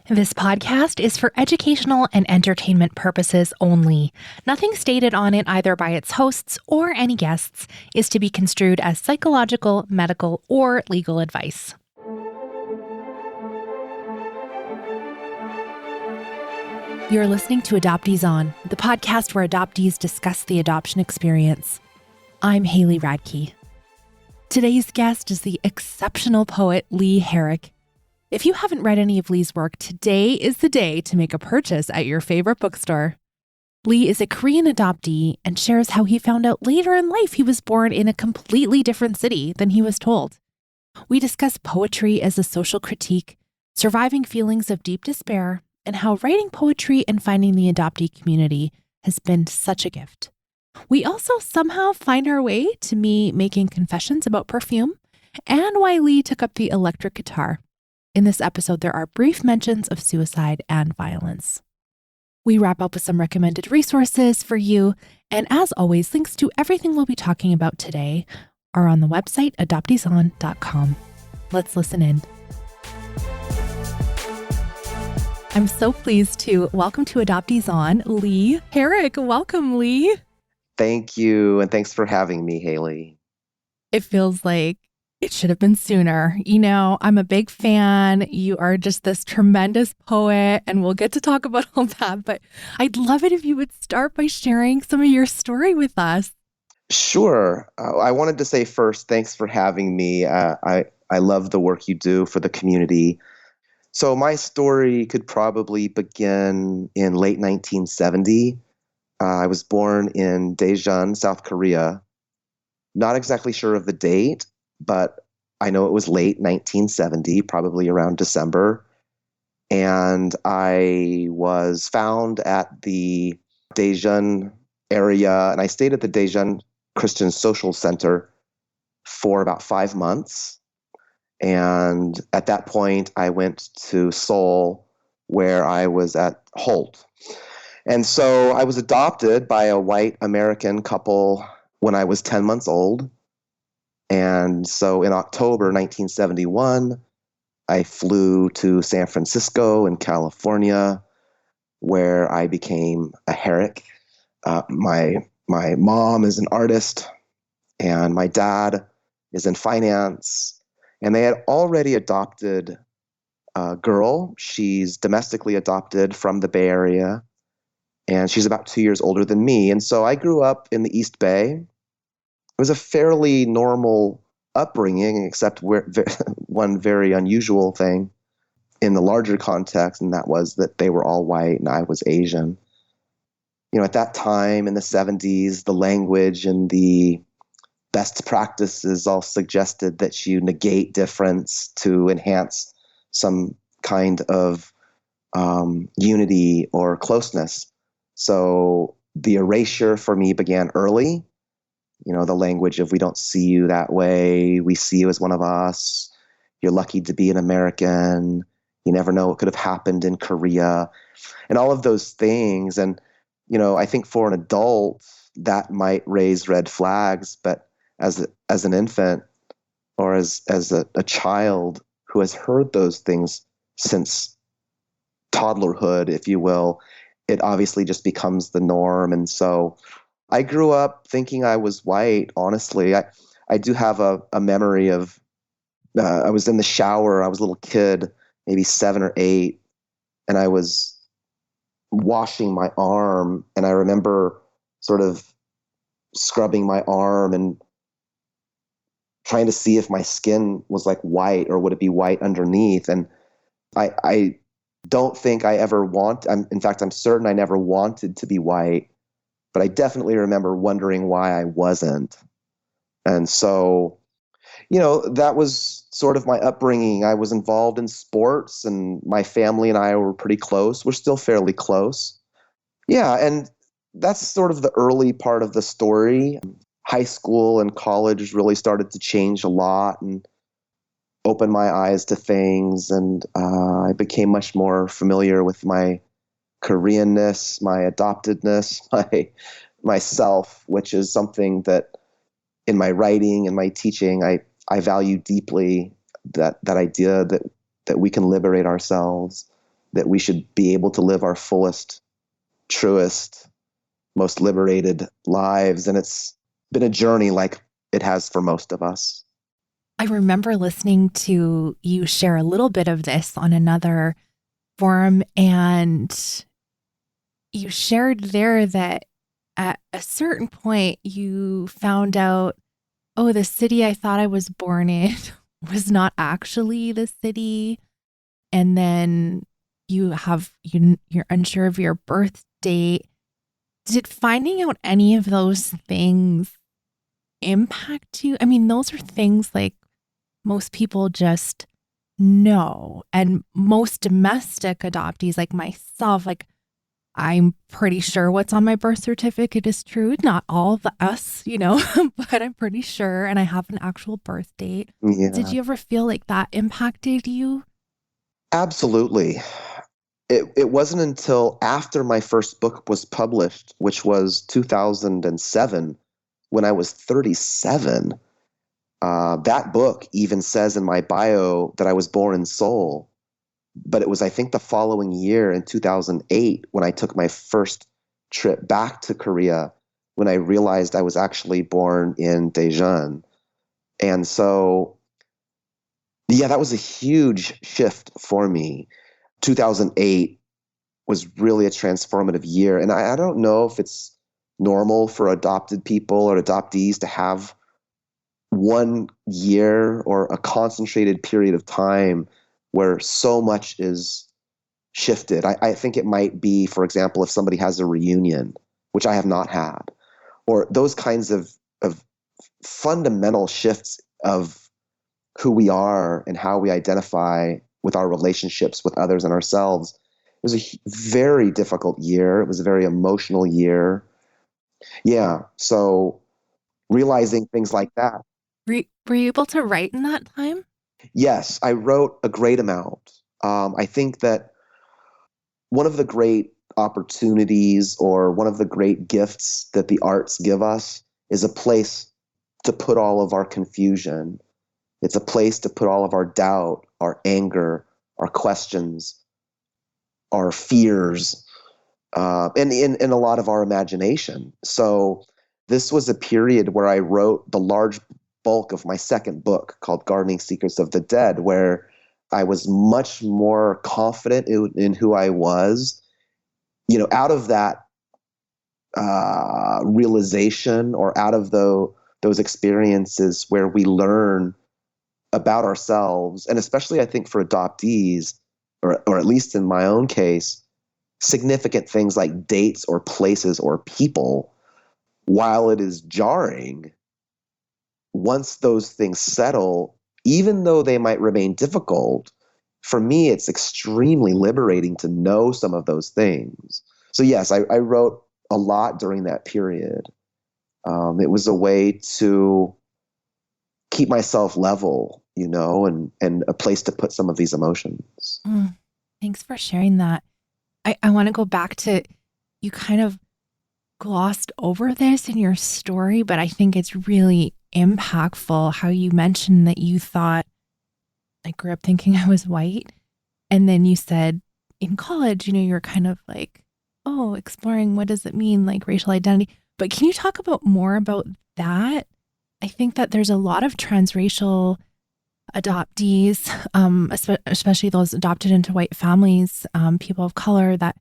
This podcast is for educational and entertainment purposes only. Nothing stated on it, either by its hosts or any guests, is to be construed as psychological, medical, or legal advice. You're listening to Adoptees On, the podcast where adoptees discuss the adoption experience. I'm Haley Radke. Today's guest is the exceptional poet Lee Herrick. If you haven't read any of Lee's work, today is the day to make a purchase at your favorite bookstore. Lee is a Korean adoptee and shares how he found out later in life he was born in a completely different city than he was told. We discuss poetry as a social critique, surviving feelings of deep despair, and how writing poetry and finding the adoptee community has been such a gift. We also somehow find our way to me making confessions about perfume and why Lee took up the electric guitar. In this episode, there are brief mentions of suicide and violence. We wrap up with some recommended resources for you, and as always, links to everything we'll be talking about today are on the website adopteeson.com. Let's listen in. I'm so pleased to welcome to Adoptees On, Lee Herrick. Welcome, Lee. Thank you, and thanks for having me, Haley. It feels like it should have been sooner. You know, I'm a big fan. You are just this tremendous poet, and we'll get to talk about all that. But I'd love it if you would start by sharing some of your story with us. Sure. I wanted to say first, thanks for having me. I love the work you do for the community. So my story could probably begin in late 1970. I was born in Daejeon, South Korea. Not exactly sure of the date, but I know it was late 1970, probably around December. And I was found at the Daejeon area, and I stayed at the Daejeon Christian Social Center for about 5 months. And at that point, I went to Seoul, where I was at Holt. And so I was adopted by a white American couple when I was 10 months old. And so in October 1971, I flew to San Francisco in California, where I became a Herrick. My mom is an artist, and my dad is in finance. And they had already adopted a girl. She's domestically adopted from the Bay Area, and she's about 2 years older than me. And so I grew up in the East Bay. It was a fairly normal upbringing, except one very unusual thing in the larger context, and that was that they were all white and I was Asian. You know, at that time in the 70s, the language and the best practices all suggested that you negate difference to enhance some kind of unity or closeness. So the erasure for me began early. You know, the language of we don't see you that way, we see you as one of us, you're lucky to be an American, you never know what could have happened in Korea, and all of those things. And, you know, I think for an adult, that might raise red flags, but as an infant or as a child who has heard those things since toddlerhood, if you will, it obviously just becomes the norm. And so I grew up thinking I was white, honestly. I do have a memory of, I was in the shower, I was a little kid, maybe 7 or 8, and I was washing my arm, and I remember sort of scrubbing my arm and trying to see if my skin was like white or would it be white underneath. And I don't think I ever in fact, I'm certain I never wanted to be white. But I definitely remember wondering why I wasn't. And so, you know, that was sort of my upbringing. I was involved in sports, and my family and I were pretty close. We're still fairly close. Yeah, and that's sort of the early part of the story. High school and college really started to change a lot and open my eyes to things. And I became much more familiar with my Koreanness, my adoptedness, myself, which is something that in my writing and my teaching, I value deeply, that idea that we can liberate ourselves that we should be able to live our fullest, truest, most liberated lives. And it's been a journey like it has for most of us. I remember listening to you share a little bit of this on another forum, and you shared there that at a certain point you found out, oh, the city I thought I was born in was not actually the city. And then you're unsure of your birth date. Did finding out any of those things impact you? I mean, those are things like most people just know. And most domestic adoptees like myself, like I'm pretty sure what's on my birth certificate is true. Not all of us, but I'm pretty sure. And I have an actual birth date. Yeah. Did you ever feel like that impacted you? Absolutely. It wasn't until after my first book was published, which was 2007, when I was 37. That book even says in my bio that I was born in Seoul. But it was, I think, the following year in 2008 when I took my first trip back to Korea, when I realized I was actually born in Daejeon. And so, yeah, that was a huge shift for me. 2008 was really a transformative year. And I don't know if it's normal for adopted people or adoptees to have 1 year or a concentrated period of time where so much is shifted. I think it might be, for example, if somebody has a reunion, which I have not had, or those kinds of fundamental shifts of who we are and how we identify with our relationships with others and ourselves. It was a very difficult year. It was a very emotional year. Yeah. So realizing things like that. Were you able to write in that time? Yes, I wrote a great amount. I think that one of the great opportunities or one of the great gifts that the arts give us is a place to put all of our confusion. It's a place to put all of our doubt, our anger, our questions, our fears, and in a lot of our imagination. So this was a period where I wrote the large bulk of my second book called Gardening Secrets of the Dead, where I was much more confident in who I was. Out of that realization or out of those experiences where we learn about ourselves, and especially I think for adoptees, or at least in my own case, significant things like dates or places or people, while it is jarring, once those things settle, even though they might remain difficult, for me, it's extremely liberating to know some of those things. So yes, I wrote a lot during that period. It was a way to keep myself level, and a place to put some of these emotions. Thanks for sharing that. I want to go back to, you kind of glossed over this in your story, but I think it's really impactful how you mentioned that you thought, I grew up thinking I was white. And then you said in college, you're kind of like, oh, exploring what does it mean, like racial identity. But can you talk more about that? I think that there's a lot of transracial adoptees, especially those adopted into white families, people of color that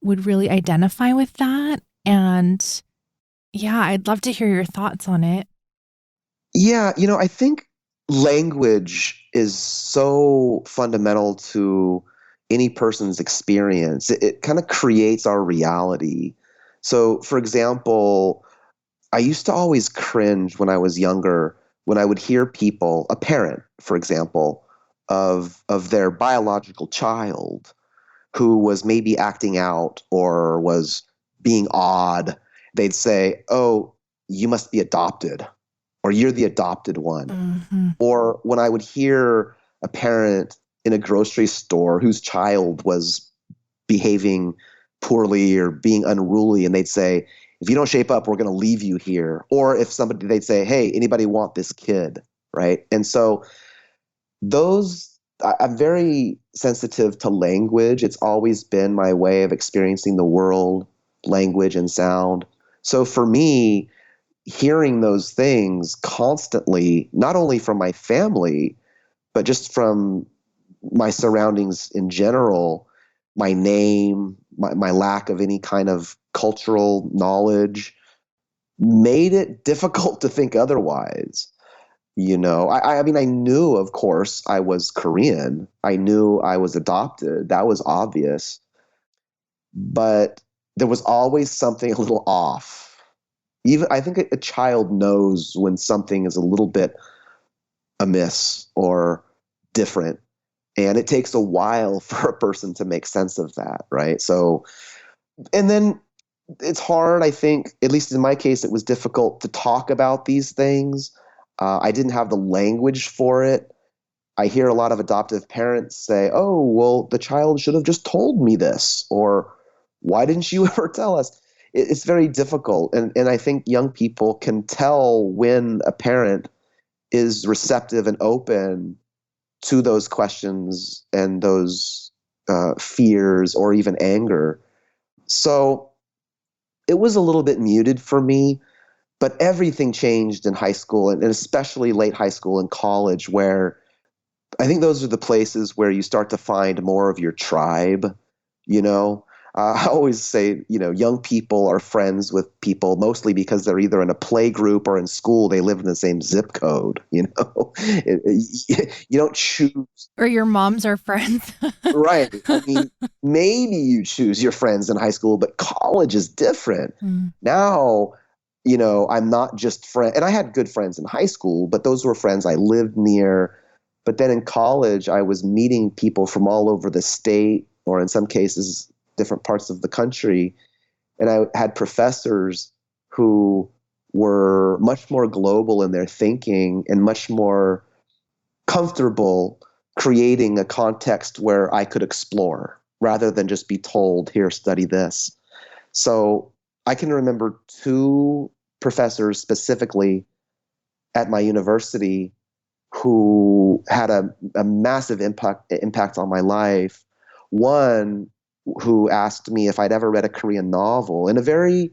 would really identify with that. And yeah, I'd love to hear your thoughts on it. Yeah, I think language is so fundamental to any person's experience. It kind of creates our reality. So, for example, I used to always cringe when I was younger when I would hear people, a parent, for example, of their biological child who was maybe acting out or was being odd. They'd say, "Oh, you must be adopted," or "You're the adopted one." Mm-hmm. Or when I would hear a parent in a grocery store whose child was behaving poorly or being unruly, and they'd say, "If you don't shape up, we're going to leave you here." Or if they'd say, "Hey, anybody want this kid?" Right? And so those I'm very sensitive to language. It's always been my way of experiencing the world, language and sound. So for me, hearing those things constantly, not only from my family, but just from my surroundings in general, my name, my lack of any kind of cultural knowledge, made it difficult to think otherwise. I mean, I knew, of course, I was Korean. I knew I was adopted. That was obvious. But there was always something a little off. Even I think a child knows when something is a little bit amiss or different. And it takes a while for a person to make sense of that, right? So, and then it's hard, I think, at least in my case, it was difficult to talk about these things. I didn't have the language for it. I hear a lot of adoptive parents say, oh, well, the child should have just told me this, or why didn't you ever tell us? It's very difficult. And I think young people can tell when a parent is receptive and open to those questions and those fears or even anger. So it was a little bit muted for me, but everything changed in high school and especially late high school and college, where I think those are the places where you start to find more of your tribe, you know. I always say, young people are friends with people mostly because they're either in a play group or in school. They live in the same zip code, You don't choose. Or your moms are friends. Right. I mean, maybe you choose your friends in high school, but college is different. Now, I'm not just friend, and I had good friends in high school, but those were friends I lived near. But then in college, I was meeting people from all over the state, or in some cases, different parts of the country. And I had professors who were much more global in their thinking and much more comfortable creating a context where I could explore rather than just be told, here, study this. So I can remember two professors specifically at my university who had a massive impact on my life. One who asked me if I'd ever read a Korean novel in a very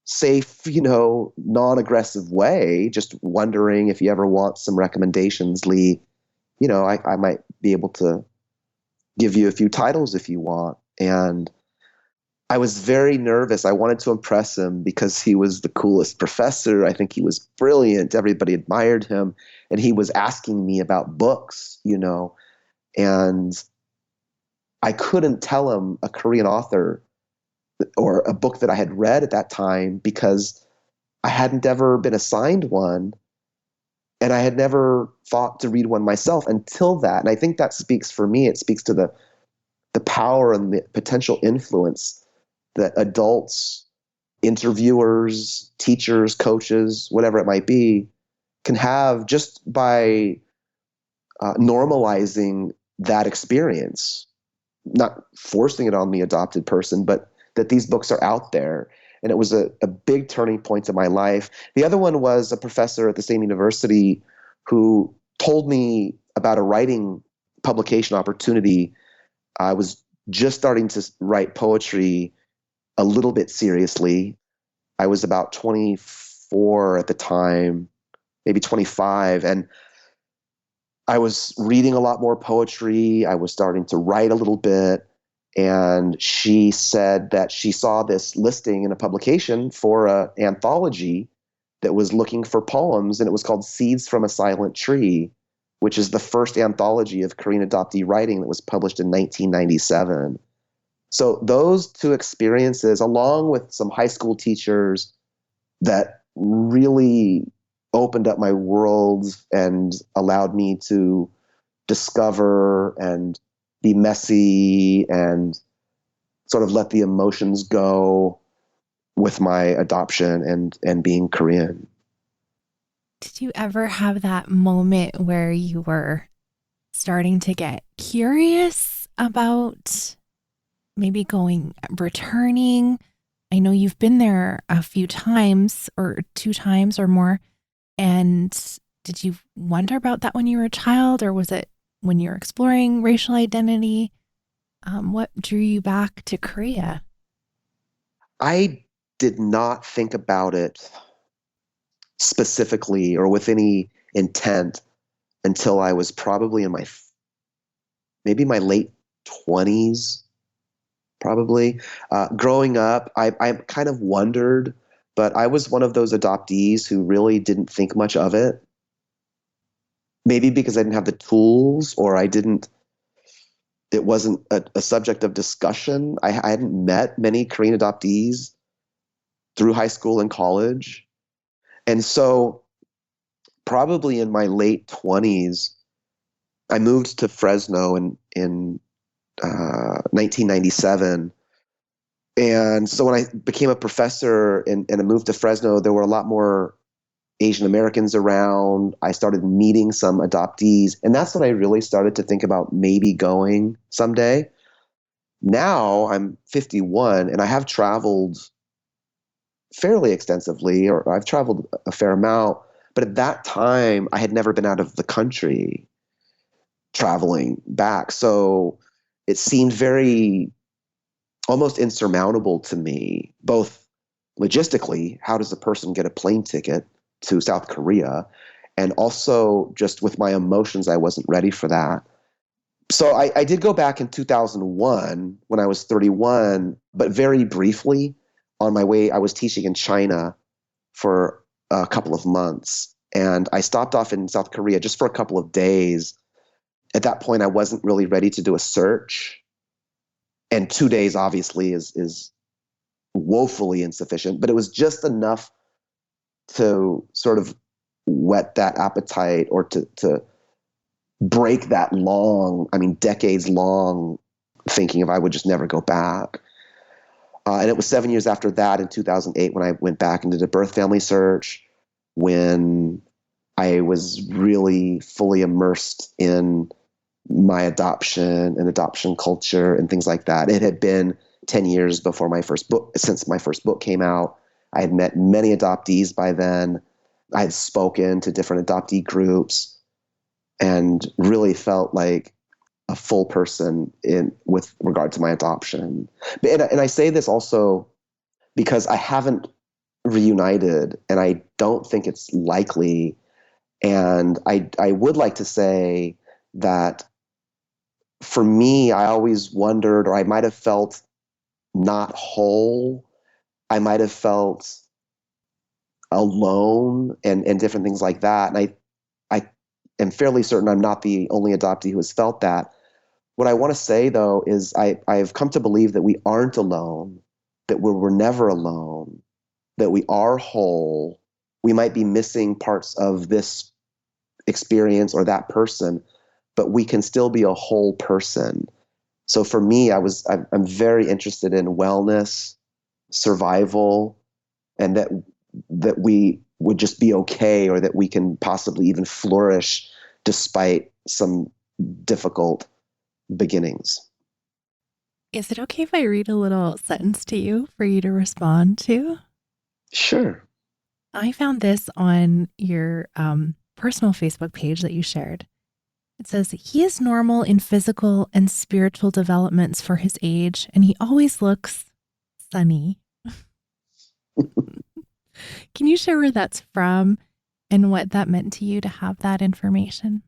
safe, non-aggressive way, just wondering if you ever want some recommendations, Lee. I might be able to give you a few titles if you want. And I was very nervous. I wanted to impress him because he was the coolest professor. I think he was brilliant. Everybody admired him. And he was asking me about books, and I couldn't tell him a Korean author or a book that I had read at that time because I hadn't ever been assigned one. And I had never thought to read one myself until that. And I think that speaks for me. It speaks to the power and the potential influence that adults, interviewers, teachers, coaches, whatever it might be, can have just by normalizing that experience, not forcing it on the adopted person, but that these books are out there. And it was a big turning point in my life. The other one was a professor at the same university who told me about a writing publication opportunity. I was just starting to write poetry a little bit seriously. I was about 24 at the time, maybe 25. And I was reading a lot more poetry. I was starting to write a little bit. And she said that she saw this listing in a publication for an anthology that was looking for poems, and it was called Seeds from a Silent Tree, which is the first anthology of Korean adoptee writing that was published in 1997. So those two experiences, along with some high school teachers that really opened up my world and allowed me to discover and be messy and sort of let the emotions go with my adoption and being Korean. Did you ever have that moment where you were starting to get curious about maybe returning? I know you've been there a few times or 2 times or more. And did you wonder about that when you were a child, or was it when you're exploring racial identity? What drew you back to Korea? I did not think about it specifically or with any intent until I was probably in maybe my late 20s, probably. Growing up, I kind of wondered, but I was one of those adoptees who really didn't think much of it. Maybe because I didn't have the tools, or it wasn't a subject of discussion. I hadn't met many Korean adoptees through high school and college. And so probably in my late 20s, I moved to Fresno in 1997. And so when I became a professor and I moved to Fresno, there were a lot more Asian Americans around. I started meeting some adoptees. And that's when I really started to think about maybe going someday. Now I'm 51 and I have traveled fairly extensively, or I've traveled a fair amount. But at that time, I had never been out of the country traveling back. So it seemed very almost insurmountable to me, both logistically, how does a person get a plane ticket to South Korea? And also just with my emotions, I wasn't ready for that. So I did go back in 2001 when I was 31, but very briefly on my way. I was teaching in China for a couple of months, and I stopped off in South Korea just for a couple of days. At that point, I wasn't really ready to do a search. And 2 days obviously is woefully insufficient, but it was just enough to sort of whet that appetite, or to break that decades long thinking of I would just never go back. And it was 7 years after that, in 2008, when I went back and did a birth family search, when I was really fully immersed in my adoption and adoption culture and things like that. It had been 10 years before since my first book came out. I had met many adoptees by then. I had spoken to different adoptee groups and really felt like a full person with regard to my adoption. And I say this also because I haven't reunited, and I don't think it's likely. And I would like to say that for me, I always wondered, or I might have felt not whole. I might have felt alone and different things like that. And I am fairly certain I'm not the only adoptee who has felt that. What I want to say, though, is I've come to believe that we aren't alone, that we're never alone, that we are whole. We might be missing parts of this experience or that person, but we can still be a whole person. So for me, I'm very interested in wellness, survival, and that we would just be okay, or that we can possibly even flourish despite some difficult beginnings. Is it okay if I read a little sentence to you for you to respond to? Sure. I found this on your personal Facebook page that you shared. It says, he is normal in physical and spiritual developments for his age, and he always looks sunny. Can you share where that's from and what that meant to you to have that information?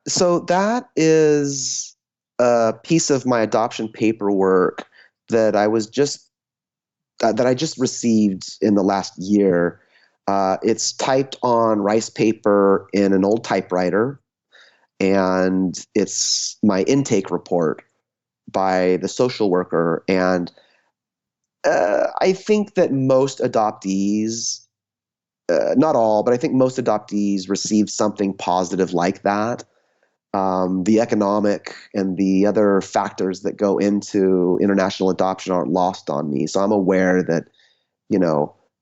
So that is a piece of my adoption paperwork that I just received in the last year. It's typed on rice paper in an old typewriter, and it's my intake report by the social worker. And I think that most adoptees, not all, but I think most adoptees receive something positive like that. The economic and the other factors that go into international adoption aren't lost on me. So I'm aware that,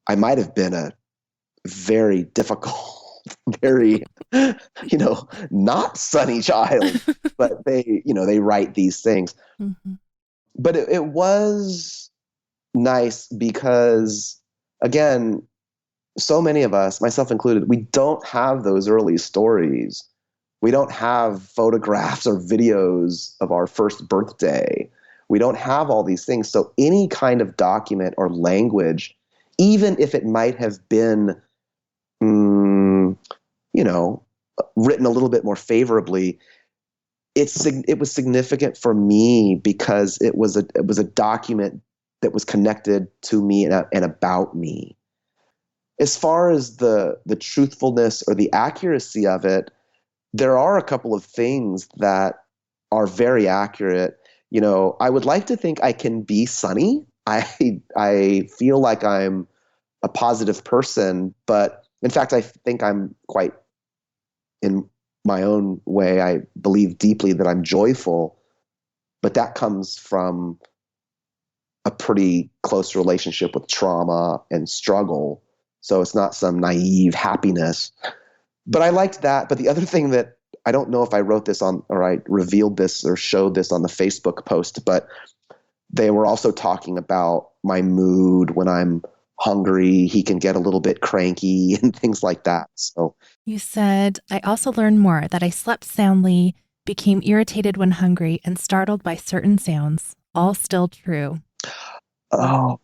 I might have been a very difficult, very, not sunny child, but they write these things. Mm-hmm. But it was nice because, again, so many of us, myself included, we don't have those early stories We don't have photographs or videos of our first birthday. We don't have all these things. So any kind of document or language, even if it might have been, you know, written a little bit more favorably, it was significant for me because it was a document that was connected to me and about me. As far as the truthfulness or the accuracy of it, there are a couple of things that are very accurate. I would like to think I can be sunny. I feel like I'm a positive person, but in fact, I think I'm quite, in my own way, I believe deeply that I'm joyful, but that comes from a pretty close relationship with trauma and struggle. So it's not some naive happiness. But I liked that. But the other thing that I don't know if I wrote this on, or I revealed this or showed this on the Facebook post, but they were also talking about my mood when I'm hungry. He can get a little bit cranky and things like that. So you said, I also learned more that I slept soundly, became irritated when hungry, and startled by certain sounds. All still true. Oh,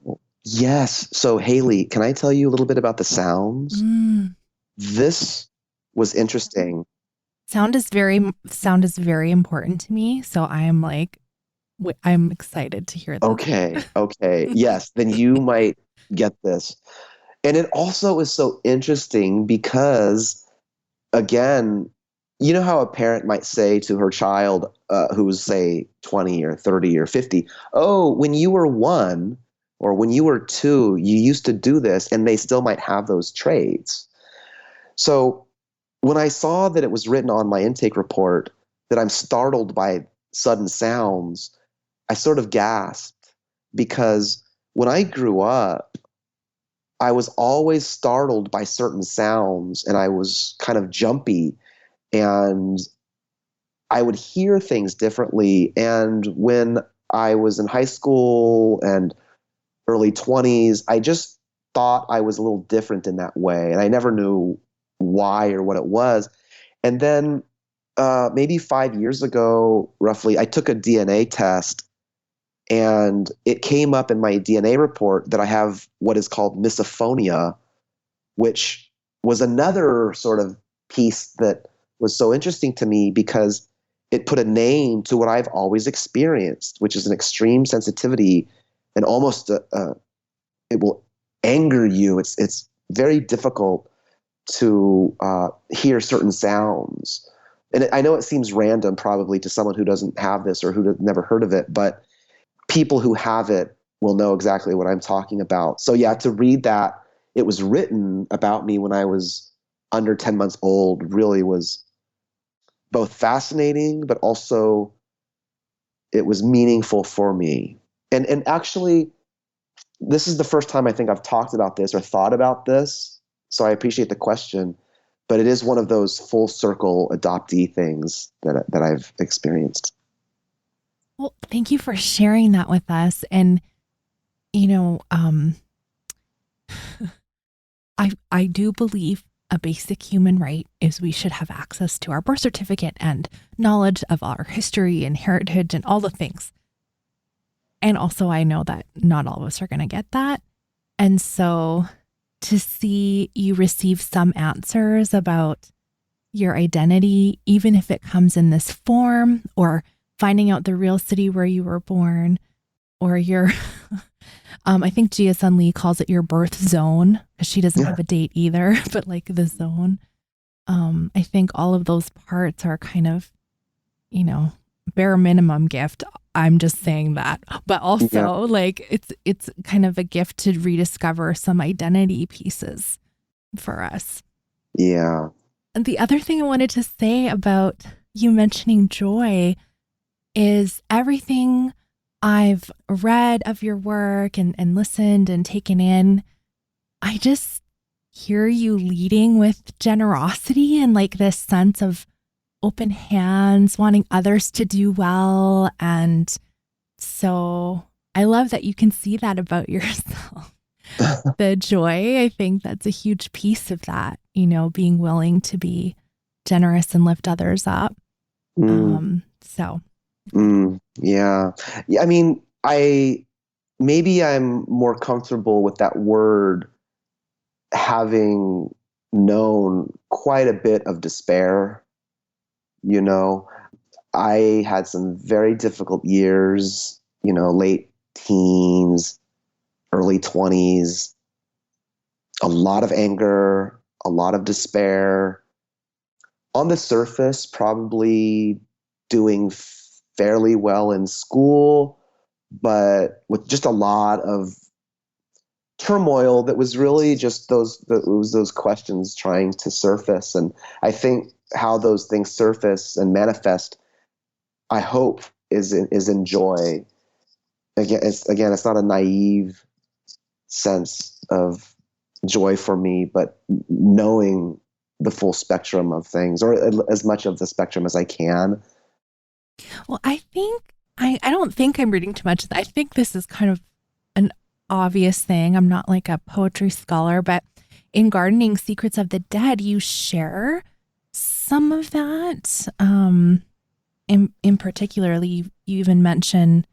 yes. So Haley, can I tell you a little bit about the sounds? This was interesting. Sound is very important to me. So I'm excited to hear that. Okay. Yes, then you might get this. And it also is so interesting because, again, you know how a parent might say to her child who's, say, 20 or 30 or 50, oh, when you were 1 or when you were 2, you used to do this, and they still might have those traits. So when I saw that it was written on my intake report that I'm startled by sudden sounds, I sort of gasped, because when I grew up, I was always startled by certain sounds, and I was kind of jumpy, and I would hear things differently. And when I was in high school and early 20s, I just thought I was a little different in that way, and I never knew why or what it was. And then maybe 5 years ago, roughly, I took a DNA test, and it came up in my DNA report that I have what is called misophonia, which was another sort of piece that was so interesting to me because it put a name to what I've always experienced, which is an extreme sensitivity, and almost it will anger you. It's very difficult to hear certain sounds. And I know it seems random probably to someone who doesn't have this or who never heard of it, but people who have it will know exactly what I'm talking about. So yeah, to read that, it was written about me when I was under 10 months old, really was both fascinating, but also it was meaningful for me. And actually, this is the first time I think I've talked about this or thought about this, so I appreciate the question, but it is one of those full circle adoptee things that I've experienced. Well, thank you for sharing that with us. And, I do believe a basic human right is we should have access to our birth certificate and knowledge of our history and heritage and all the things. And also, I know that not all of us are going to get that. And so to see you receive some answers about your identity, even if it comes in this form, or finding out the real city where you were born, or your, I think Jia-Sun Lee calls it your birth zone, because she doesn't have a date either, but like the zone. I think all of those parts are kind of, bare minimum gift. I'm just saying that, but also like it's kind of a gift to rediscover some identity pieces for us. Yeah. And the other thing I wanted to say about you mentioning joy is everything I've read of your work and listened and taken in, I just hear you leading with generosity and like this sense of open hands, wanting others to do well. And so I love that you can see that about yourself. The joy, I think that's a huge piece of that, being willing to be generous and lift others up. Mm, So yeah. Yeah. I mean, maybe I'm more comfortable with that word having known quite a bit of despair. You know, I had some very difficult years, late teens, early 20s, a lot of anger, a lot of despair. On the surface, probably doing fairly well in school, but with just a lot of turmoil that was really just those questions trying to surface. And I think how those things surface and manifest, I hope, is in joy. It's not a naive sense of joy for me, but knowing the full spectrum of things, or as much of the spectrum as I can. well, I think I don't think I'm reading too much. I think this is kind of an obvious thing. I'm not like a poetry scholar, but in Gardening Secrets of the Dead, you share some of that. In particularly, you even mention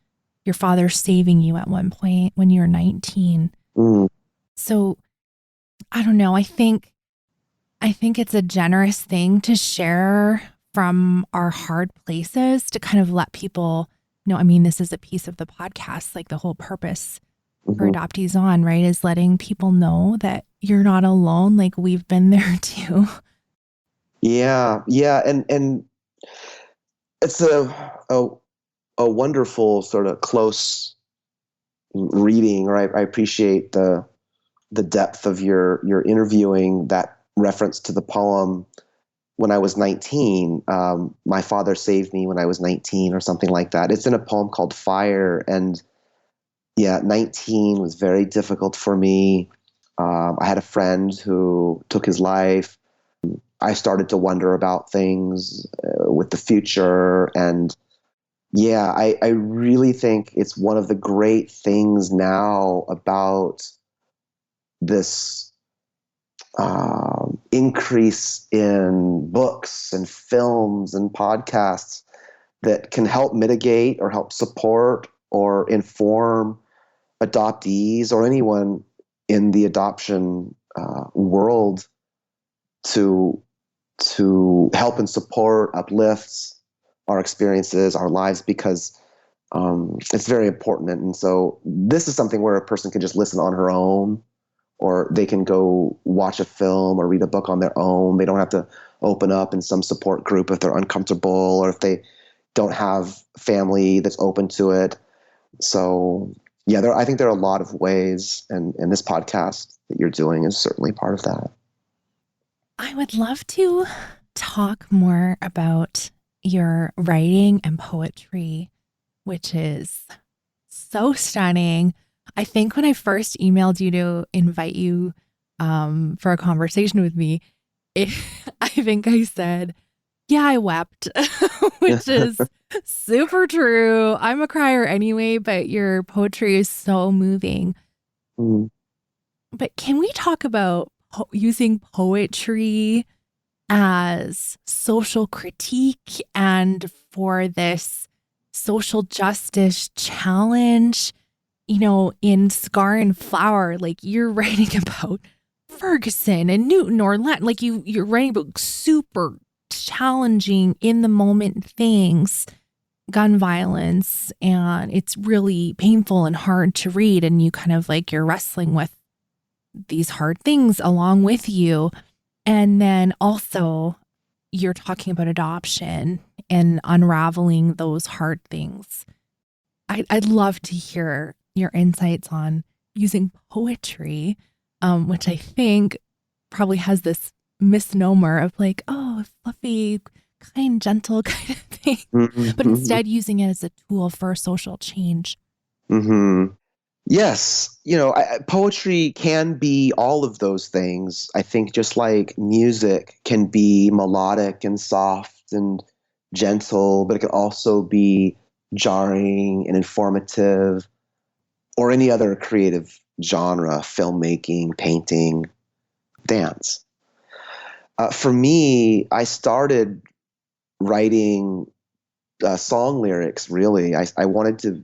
your father saving you at one point when you were 19. Mm. So I don't know. I think it's a generous thing to share from our hard places to kind of let people know. I mean, this is a piece of the podcast, like the whole purpose for Mm-hmm. Adoptees On, right, is letting people know that you're not alone. Like we've been there too. Yeah, and it's a wonderful sort of close reading. Right, I appreciate the depth of your interviewing. That reference to the poem when I was 19. My father saved me when I was 19, or something like that. It's in a poem called Fire, and yeah, 19 was very difficult for me. I had a friend who took his life. I started to wonder about things with the future. And yeah, I really think it's one of the great things now about this increase in books and films and podcasts that can help mitigate or help support or inform adoptees or anyone in the adoption world to help and support, uplifts our experiences, our lives, because it's very important. And so this is something where a person can just listen on her own, or they can go watch a film or read a book on their own. They don't have to open up in some support group if they're uncomfortable, or if they don't have family that's open to it. So yeah, I think there are a lot of ways, and this podcast that you're doing is certainly part of that. I would love to talk more about your writing and poetry, which is so stunning. I think when I first emailed you to invite you for a conversation with me, I think I said, yeah, I wept, which is super true. I'm a crier anyway, but your poetry is so moving. Mm. But can we talk about using poetry as social critique and for this social justice challenge? You know, in Scar and Flower, like you're writing about Ferguson and Newton or Latin, like you're writing about super challenging in the moment things, gun violence, and it's really painful and hard to read, and you kind of like you're wrestling with these hard things along with you. And then also you're talking about adoption and unraveling those hard things. I'd love to hear your insights on using poetry, which I think probably has this misnomer of like, oh, fluffy, kind, gentle kind of thing, but Mm-hmm. instead using it as a tool for social change. Mm-hmm. Yes, poetry can be all of those things. I think just like music can be melodic and soft and gentle, but it can also be jarring and informative, or any other creative genre, filmmaking, painting, dance. For me, I started writing song lyrics. Really, I wanted to.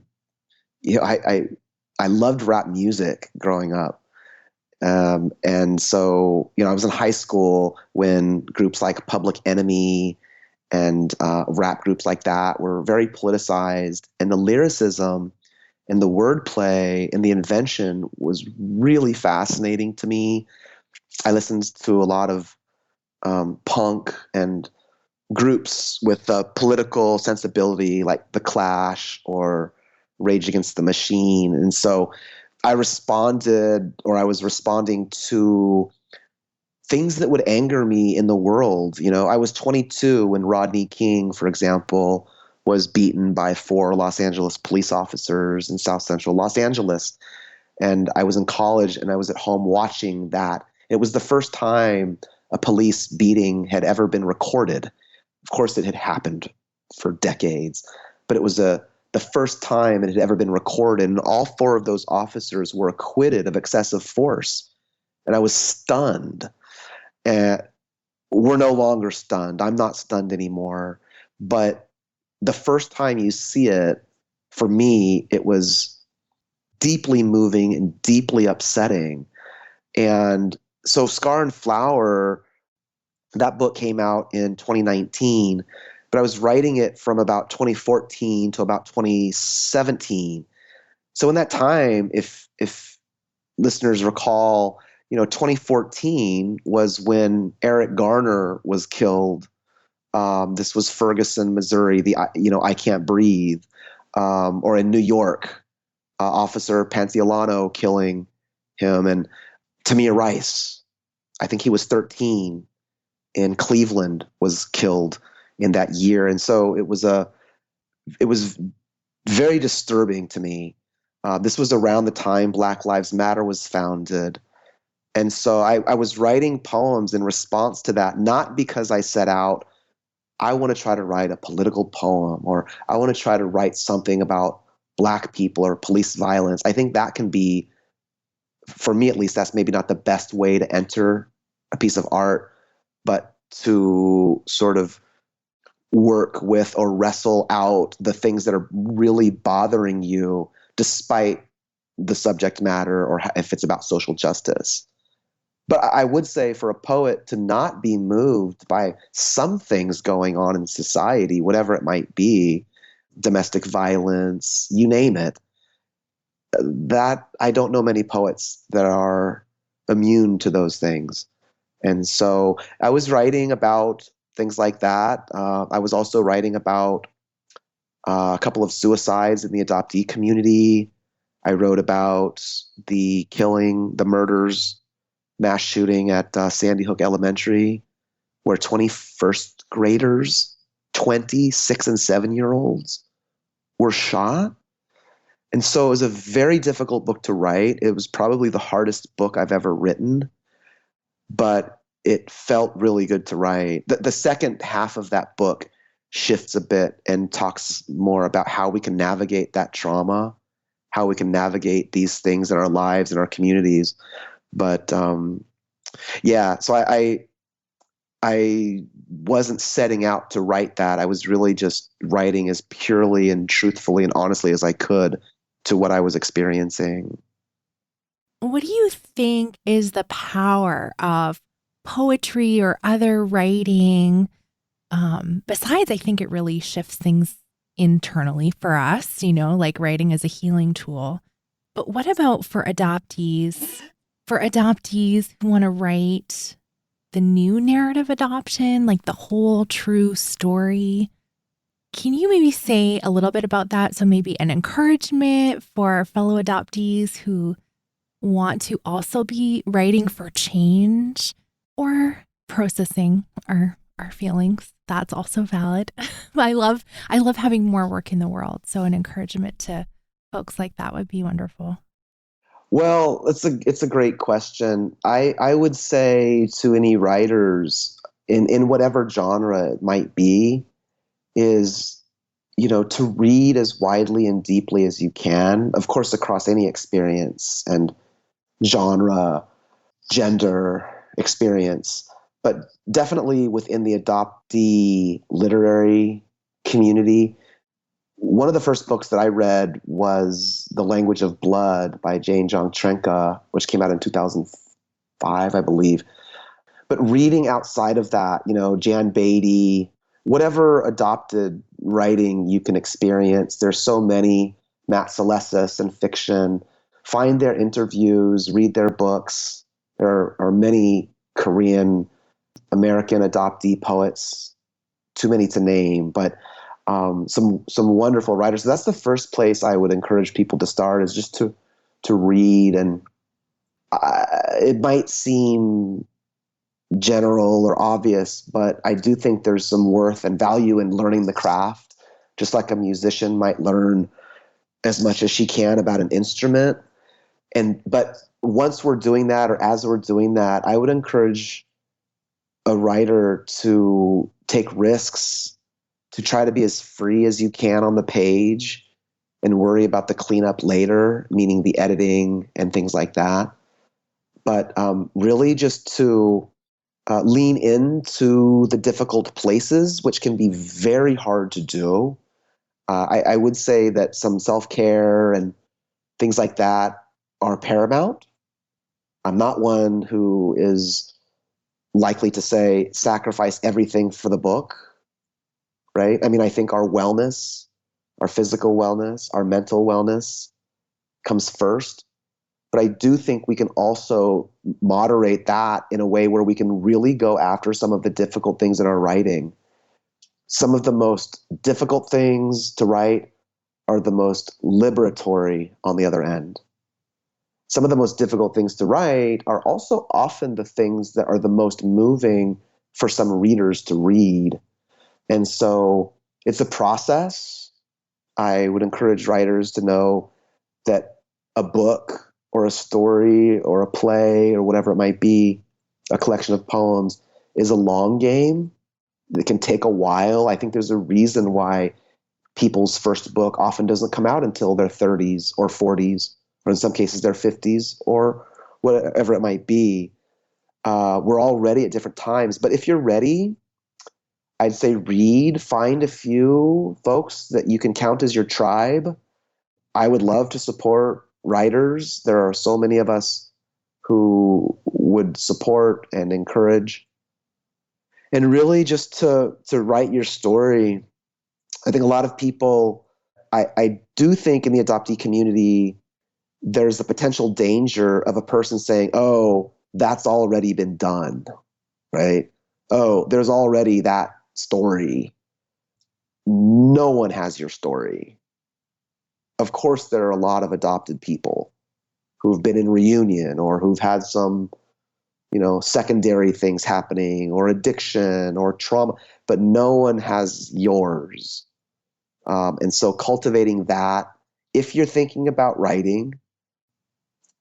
I loved rap music growing up. And so, I was in high school when groups like Public Enemy and rap groups like that were very politicized, and the lyricism and the wordplay and the invention was really fascinating to me. I listened to a lot of punk and groups with a political sensibility like The Clash or Rage Against the Machine. And so I was responding to things that would anger me in the world. I was 22 when Rodney King, for example, was beaten by 4 Los Angeles police officers in South Central Los Angeles. And I was in college and I was at home watching that. It was the first time a police beating had ever been recorded. Of course, it had happened for decades, but it was the first time it had ever been recorded. And all 4 of those officers were acquitted of excessive force. And I was stunned. And we're no longer stunned. I'm not stunned anymore. But the first time you see it, for me, it was deeply moving and deeply upsetting. And so Scar and Flower, that book came out in 2019, but I was writing it from about 2014 to about 2017. So in that time, if listeners recall, 2014 was when Eric Garner was killed. This was Ferguson, Missouri, I Can't Breathe, or in New York, Officer Pantiolano killing him, and Tamir Rice, I think he was 13, in Cleveland, was killed in that year. And so it was very disturbing to me. This was around the time Black Lives Matter was founded. And so I was writing poems in response to that, not because I set out, I want to try to write a political poem, or I want to try to write something about Black people or police violence. I think that can be, for me at least, that's maybe not the best way to enter a piece of art, but to sort of work with or wrestle out the things that are really bothering you, despite the subject matter or if it's about social justice. But I would say for a poet to not be moved by some things going on in society, whatever it might be, domestic violence, you name it, that I don't know many poets that are immune to those things. And so I was writing about things like that. I was also writing about a couple of suicides in the adoptee community. I wrote about the murders, mass shooting at Sandy Hook Elementary, where 21st graders, 6 and 7-year-olds, were shot. And so it was a very difficult book to write. It was probably the hardest book I've ever written, but it felt really good to write. The second half of that book shifts a bit and talks more about how we can navigate that trauma, how we can navigate these things in our lives and our communities. But so I wasn't setting out to write that. I was really just writing as purely and truthfully and honestly as I could to what I was experiencing. What do you think is the power of poetry or other writing? Besides, I think it really shifts things internally for us, like writing as a healing tool. But what about for adoptees? For adoptees who want to write the new narrative adoption, like the whole true story. Can you maybe say a little bit about that? So maybe an encouragement for fellow adoptees who want to also be writing for change or processing our feelings. That's also valid. I love having more work in the world. So an encouragement to folks like that would be wonderful. Well, it's a great question. I would say to any writers in whatever genre it might be, is, to read as widely and deeply as you can, of course, across any experience and genre, gender, experience, but definitely within the adoptee literary community. One of the first books that I read was The Language of Blood by Jane Jong Trenka, which came out in 2005, I believe. But reading outside of that, Jan Beatty, whatever adopted writing you can experience, there's so many, Matt Salesses in fiction. Find their interviews, read their books. There are many Korean American adoptee poets, too many to name, but some wonderful writers. So that's the first place I would encourage people to start, is just to read. And it might seem general or obvious, but I do think there's some worth and value in learning the craft, just like a musician might learn as much as she can about an instrument. But once we're doing that, or as we're doing that, I would encourage a writer to take risks, to try to be as free as you can on the page and worry about the cleanup later, meaning the editing and things like that. But really just to lean into the difficult places, which can be very hard to do. I would say that some self-care and things like that are paramount. I'm not one who is likely to say sacrifice everything for the book, right? I mean, I think our wellness, our physical wellness, our mental wellness comes first. But I do think we can also moderate that in a way where we can really go after some of the difficult things in our writing. Some of the most difficult things to write are the most liberatory on the other end. Some of the most difficult things to write are also often the things that are the most moving for some readers to read. And so it's a process. I would encourage writers to know that a book or a story or a play or whatever it might be, a collection of poems, is a long game. It can take a while. I think there's a reason why people's first book often doesn't come out until their 30s or 40s, or in some cases their 50s, or whatever it might be. We're all ready at different times. But if you're ready, I'd say read, find a few folks that you can count as your tribe. I would love to support writers. There are so many of us who would support and encourage. And really just to write your story. I think a lot of people, I do think in the adoptee community, there's the potential danger of a person saying, oh, that's already been done, right? Oh, there's already that story. No one has your story. Of course, there are a lot of adopted people who've been in reunion or who've had some, secondary things happening or addiction or trauma, but no one has yours. And so cultivating that, if you're thinking about writing,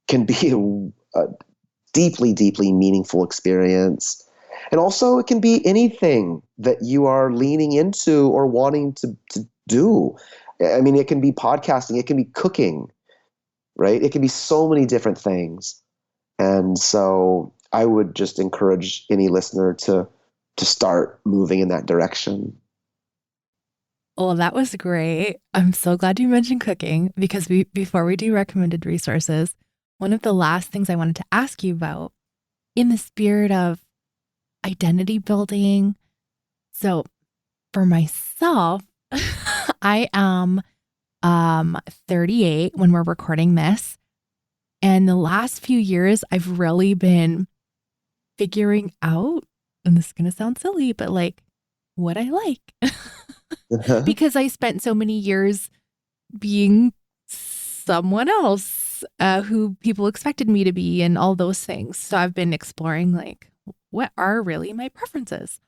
can be a deeply, deeply meaningful experience. And also it can be anything that you are leaning into or wanting to do. I mean, it can be podcasting, it can be cooking, right? It can be so many different things. And so I would just encourage any listener to start moving in that direction. Well, that was great. I'm so glad you mentioned cooking, because before we do recommended resources, one of the last things I wanted to ask you about, in the spirit of identity building. So for myself, I am 38 when we're recording this. And the last few years, I've really been figuring out, and this is going to sound silly, but like what I like. Because I spent so many years being someone else who people expected me to be and all those things. So I've been exploring like, what are really my preferences?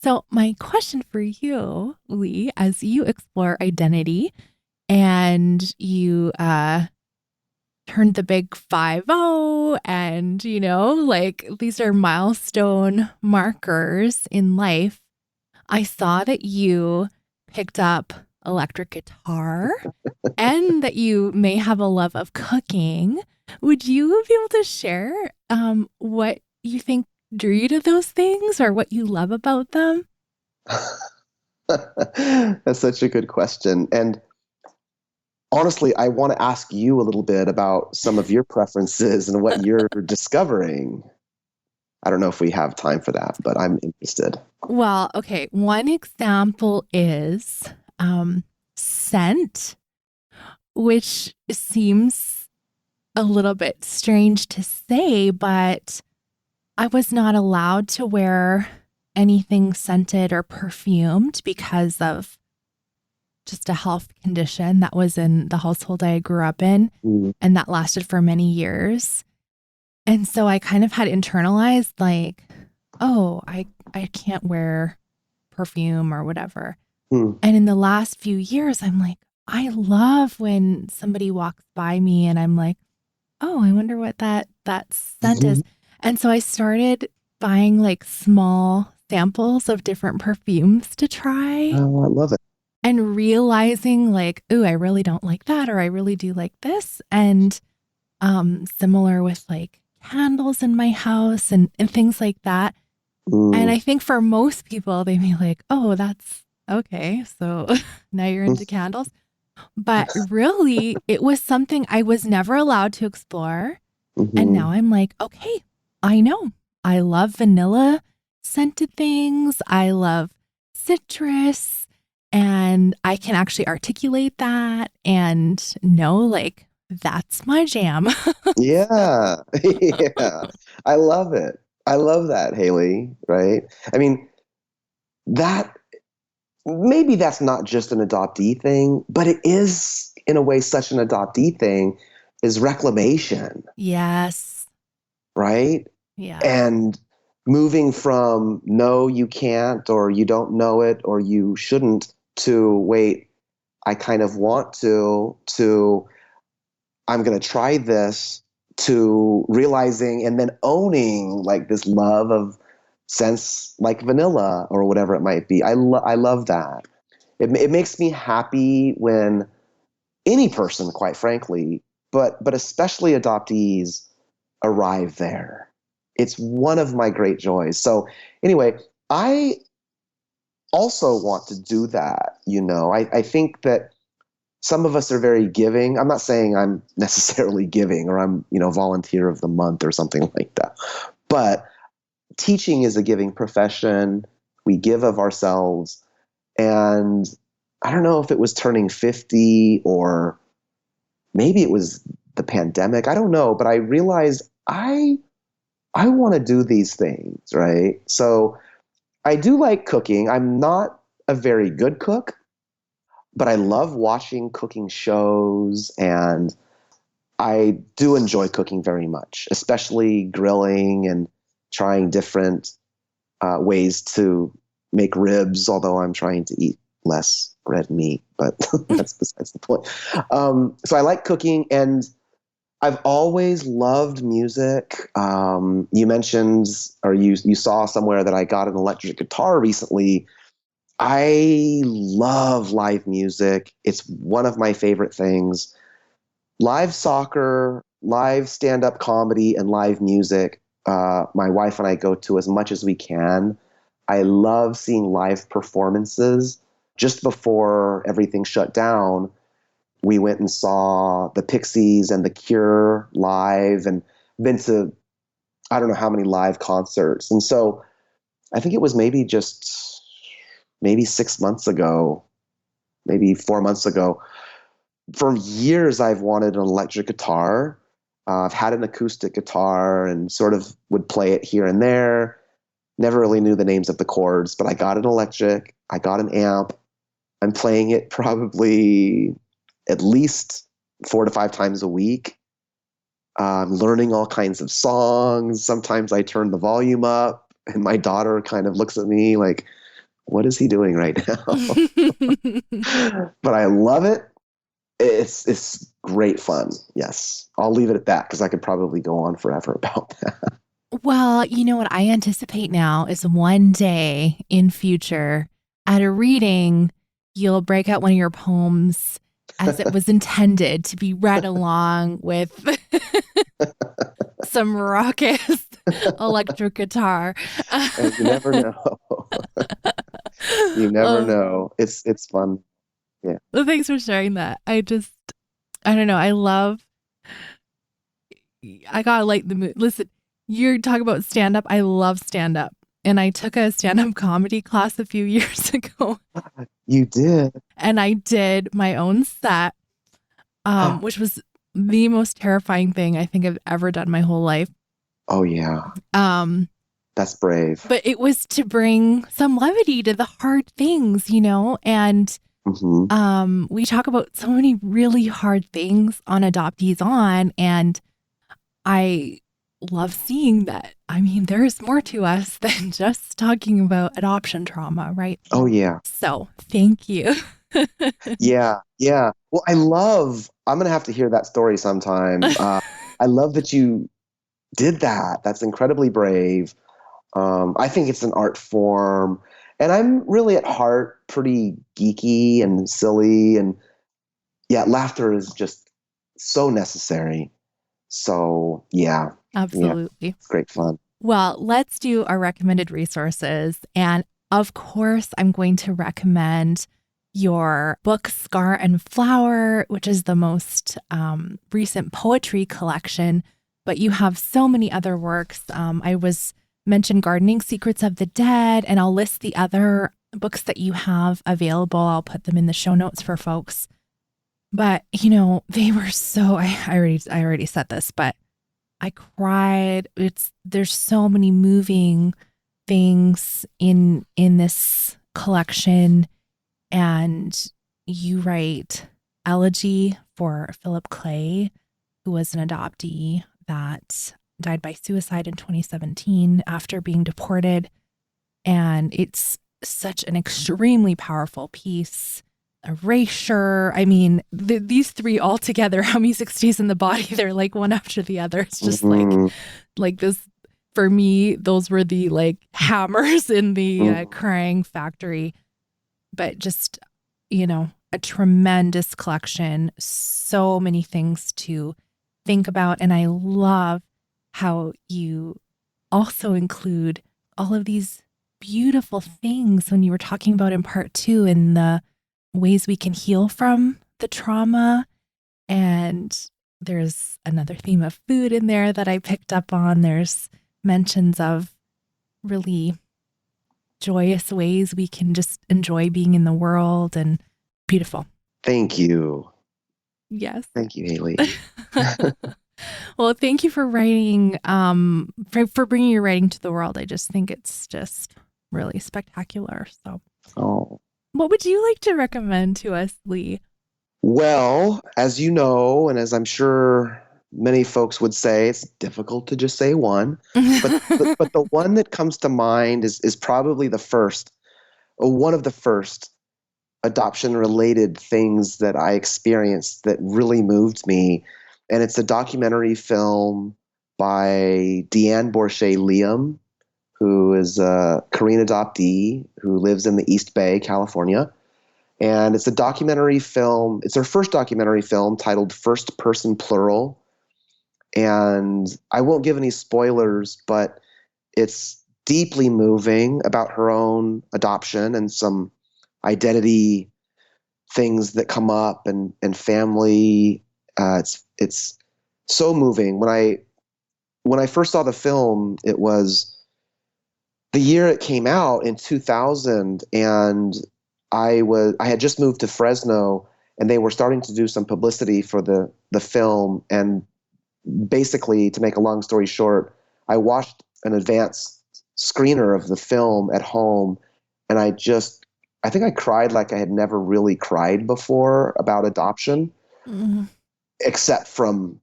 So my question for you, Lee, as you explore identity and you turned the big 5-0 and, like these are milestone markers in life. I saw that you picked up electric guitar and that you may have a love of cooking. Would you be able to share what you think drew you to those things or what you love about them? That's such a good question. And honestly, I want to ask you a little bit about some of your preferences and what you're discovering. I don't know if we have time for that, but I'm interested. Well, okay. One example is scent, which seems a little bit strange to say, but I was not allowed to wear anything scented or perfumed because of just a health condition that was in the household I grew up in, and that lasted for many years. And so I kind of had internalized like, oh, I can't wear perfume or whatever. And in the last few years, I'm like, I love when somebody walks by me and I'm like, oh, I wonder what that scent is. And so I started buying like small samples of different perfumes to try. Oh, I love it. And realizing like, ooh, I really don't like that, or I really do like this. And similar with like candles in my house and things like that. And I think for most people, they may be like, oh, that's okay. So now you're into candles. But really, it was something I was never allowed to explore. And now I'm like, okay, I know. I love vanilla scented things. I love citrus. And I can actually articulate that and know like that's my jam. Yeah. Yeah. I love it. I love that, Haley, right? I mean, that maybe that's not just an adoptee thing, but it is in a way such an adoptee thing is reclamation. Yes. Right? Yeah. And moving from no, you can't, or you don't know it, or you shouldn't, to wait, I kind of want to I'm going to try this, to realizing and then owning like this love of scents like vanilla or whatever it might be. I love that. It makes me happy when any person, quite frankly, but especially adoptees arrive there. It's one of my great joys. So anyway, I also want to do that. I think that some of us are very giving. I'm not saying I'm necessarily giving or I'm, volunteer of the month or something like that. But teaching is a giving profession. We give of ourselves. And I don't know if it was turning 50 or maybe it was the pandemic. I don't know. But I realized I want to do these things, right? So I do like cooking. I'm not a very good cook, but I love watching cooking shows, and I do enjoy cooking very much, especially grilling and trying different ways to make ribs, although I'm trying to eat less red meat, but that's besides the point. So I like cooking, and I've always loved music. You mentioned, or you saw somewhere that I got an electric guitar recently. I love live music. It's one of my favorite things. Live soccer, live stand-up comedy, and live music. My wife and I go to as much as we can. I love seeing live performances. Just before everything shut down, we went and saw the Pixies and the Cure live, and been to I don't know how many live concerts. And so I think it was maybe 6 months ago, maybe 4 months ago. For years, I've wanted an electric guitar. I've had an acoustic guitar and sort of would play it here and there. Never really knew the names of the chords, but I got an electric. I got an amp. I'm playing it probably at least 4 to 5 times a week. I'm learning all kinds of songs. Sometimes I turn the volume up, and my daughter kind of looks at me like, what is he doing right now? But I love it. It's great fun. Yes. I'll leave it at that because I could probably go on forever about that. Well, you know what I anticipate now is one day in future at a reading, you'll break out one of your poems as it was intended to be read along with some raucous electric guitar. And you never know. You never Oh, know. It's fun. Yeah. well, thanks for sharing that. I don't know. I gotta light the mood. Listen, you're talking about stand up. I love stand up. And I took a stand up comedy class a few years ago, You did. and I did my own set, which was the most terrifying thing I think I've ever done my whole life. Oh yeah. Um, That's brave. but it was to bring some levity to the hard things, and Hmm. we talk about so many really hard things on Adoptees On, and I love seeing that. I mean, there's more to us than just talking about adoption trauma, right? Oh yeah. So thank you. Yeah. Yeah. Well, I'm gonna have to hear that story sometime. I love that you did that. That's incredibly brave. I think it's an art form. And I'm really at heart pretty geeky and silly. And yeah, laughter is just so necessary. So yeah, yeah, Absolutely. it's great fun. Well, let's do our recommended resources. And of course, I'm going to recommend your book, Scar and Flower, which is the most recent poetry collection. But you have so many other works. I was mentioned Gardening Secrets of the Dead, and I'll list the other books that you have available. I'll put them in the show notes for folks. But, they were so, I already said this, but I cried. There's so many moving things in this collection. And you write Elegy for Philip Clay, who was an adoptee that died by suicide in 2017 after being deported. And it's such an extremely powerful piece. Erasure. I mean, these three all together, how music stays in the body, they're like one after the other. It's just Mhm. like this. For me, those were the like hammers in the crying factory. But just, a tremendous collection. So many things to think about. And I love how you also include all of these beautiful things when you were talking about in part 2 and the ways we can heal from the trauma. And there's another theme of food in there that I picked up on. There's mentions of really joyous ways we can just enjoy being in the world, and beautiful. Thank you. Yes. Thank you, Haley. Well, thank you for writing, for bringing your writing to the world. I just think it's just really spectacular. So, Oh. what would you like to recommend to us, Lee? Well, as you know, and as I'm sure many folks would say, it's difficult to just say one. But the one that comes to mind is probably the first, or one of the first adoption related things that I experienced that really moved me. And it's a documentary film by Deanne Borsche Liam, who is a Korean adoptee who lives in the East Bay, California. And it's a documentary film. It's her first documentary film titled First Person Plural. And I won't give any spoilers, but it's deeply moving about her own adoption and some identity things that come up and family. It's so moving. When I first saw the film, it was the year it came out in 2000, and I had just moved to Fresno, and they were starting to do some publicity for the film. And basically, to make a long story short, I watched an advanced screener of the film at home, and I think I cried like I had never really cried before about adoption, except from,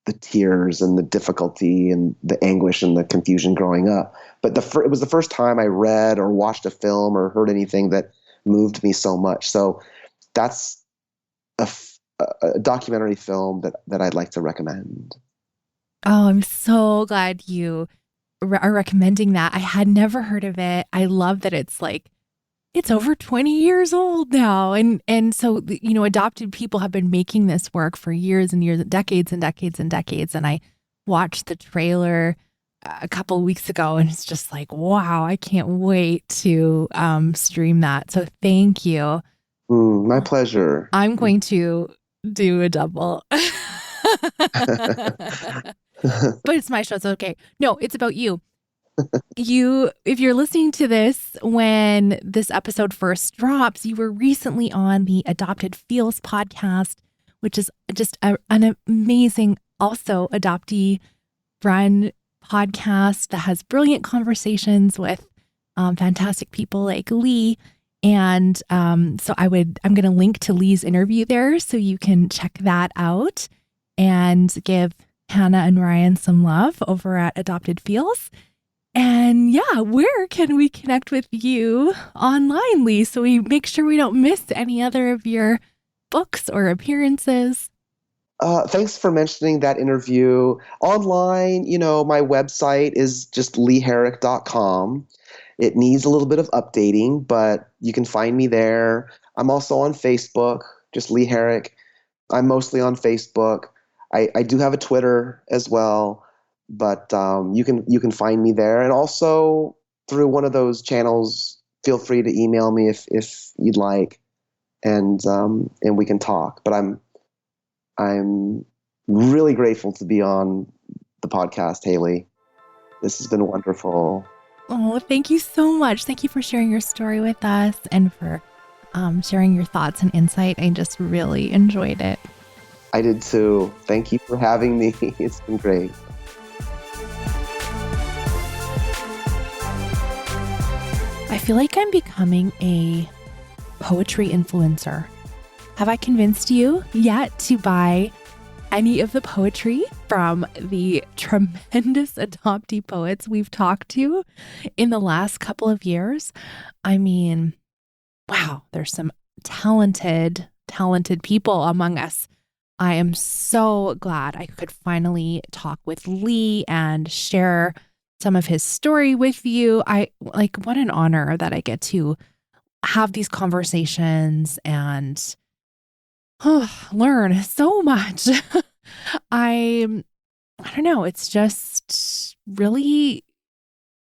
the tears and the difficulty and the anguish and the confusion growing up. But it was the first time I read or watched a film or heard anything that moved me so much. So that's a documentary film that I'd like to recommend. Oh, I'm so glad you are recommending that. I had never heard of it. I love that it's over 20 years old now. And so, adopted people have been making this work for years and years, decades and decades and decades. And I watched the trailer a couple of weeks ago, and it's just like, wow, I can't wait to stream that. So thank you. My pleasure. I'm going to do a double. But it's my show, so okay. No, it's about you. If you're listening to this when this episode first drops, you were recently on the Adopted Feels podcast, which is just an amazing, also adoptee run podcast that has brilliant conversations with fantastic people like Lee. And so I'm going to link to Lee's interview there so you can check that out and give Hannah and Ryan some love over at Adopted Feels. And yeah, where can we connect with you online, Lee, so we make sure we don't miss any other of your books or appearances? Thanks for mentioning that interview. Online, my website is just leeherrick.com. It needs a little bit of updating, but you can find me there. I'm also on Facebook, just Lee Herrick. I'm mostly on Facebook. I do have a Twitter as well, but you can find me there. And also through one of those channels, feel free to email me if you'd like, and we can talk. But I'm really grateful to be on the podcast, Haley. This has been wonderful. Oh, thank you so much. Thank you for sharing your story with us and for sharing your thoughts and insight. I just really enjoyed it. I did too. Thank you for having me. It's been great. I feel like I'm becoming a poetry influencer. Have I convinced you yet to buy any of the poetry from the tremendous adoptee poets we've talked to in the last couple of years? I mean, wow, there's some talented people among us. I am so glad I could finally talk with Lee and share some of his story with you. What an honor that I get to have these conversations and learn so much. I don't know. It's just really,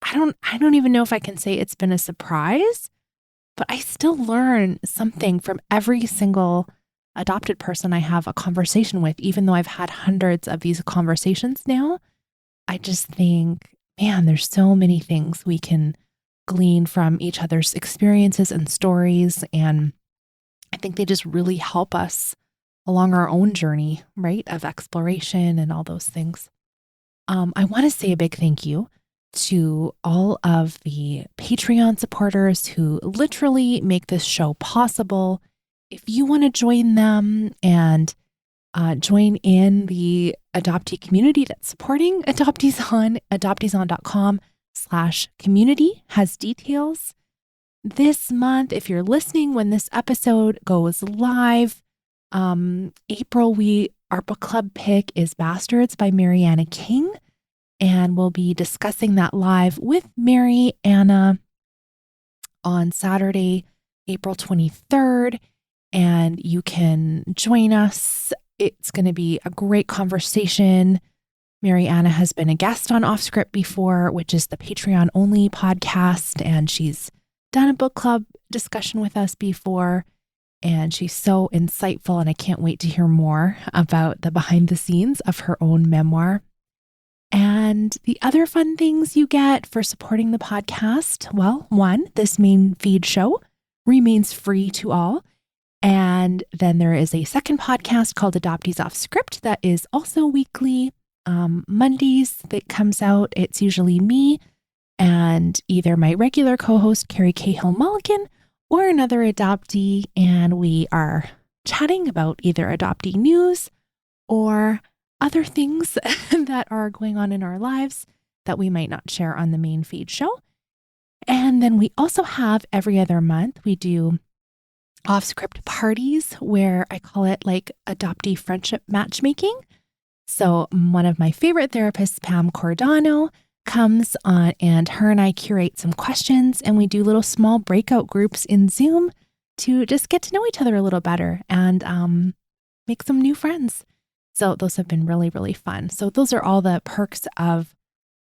I don't even know if I can say it's been a surprise, but I still learn something from every single adopted person I have a conversation with, even though I've had hundreds of these conversations now. I just think, man, there's so many things we can glean from each other's experiences and stories. And I think they just really help us along our own journey, right, of exploration and all those things. I want to say a big thank you to all of the Patreon supporters who literally make this show possible. If you want to join them and join in the adoptee community that's supporting Adoptees On, adopteeson.com/community has details. This month, if you're listening when this episode goes live, April, our book club pick is Bastards by Mariana King, and we'll be discussing that live with Mariana on Saturday, April 23rd, and you can join us. It's going to be a great conversation. Mariana has been a guest on Off Script before, which is the Patreon only podcast, and she's done a book club discussion with us before. And she's so insightful, and I can't wait to hear more about the behind the scenes of her own memoir. And the other fun things you get for supporting the podcast, well, one, this main feed show remains free to all. And then there is a second podcast called Adoptees Off Script that is also weekly, Mondays that comes out. It's usually me and either my regular co-host, Carrie Cahill Mulligan, or another adoptee, and we are chatting about either adoptee news or other things that are going on in our lives that we might not share on the main feed show. And then we also have every other month, we do off-script parties where I call it like adoptee friendship matchmaking. So one of my favorite therapists, Pam Cordano, comes on, and her and I curate some questions, and we do little small breakout groups in Zoom to just get to know each other a little better and make some new friends. So those have been really, really fun. So those are all the perks of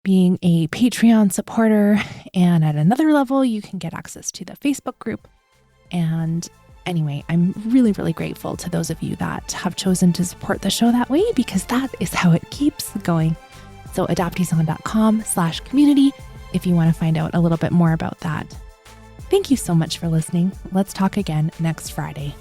being a Patreon supporter. And at another level, you can get access to the Facebook group. And anyway, I'm really, really grateful to those of you that have chosen to support the show that way, because that is how it keeps going. So adopteeson.com/community if you want to find out a little bit more about that. Thank you so much for listening. Let's talk again next Friday.